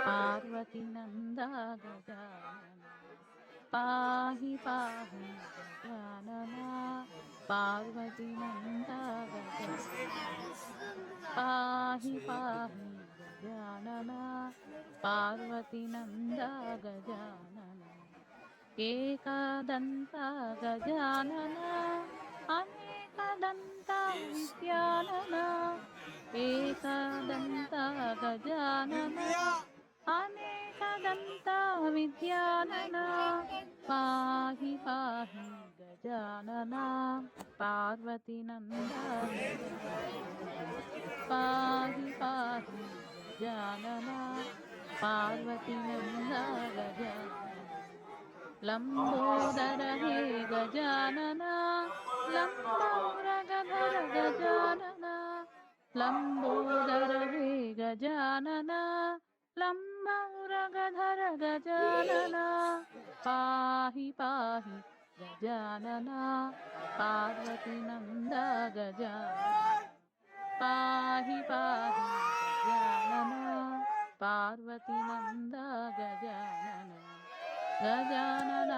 పార్వతి నందా గజానన పాహి పాహి గజానన పార్వతి నందా గజానన పాహి పాహి గజానన పార్వతి నందా గజానన ఏకదంత గజానన అనేకదంత విద్యానన ఏకదంత గజానన అనేకదంత విద్యానన పాహి పాహి గజానన పార్వతి నందా పాహి పాహి గజానన పార్వతి నందా గజానన లంబోదర హే గజానన లంబోదర గజానన లంబోదర హే గజానన లంబోదర గజానన పాహి పాహి గజానన పార్వతి నందా గజానన పాహి పాహి గజానన పార్వతి నందా గజానన గజానన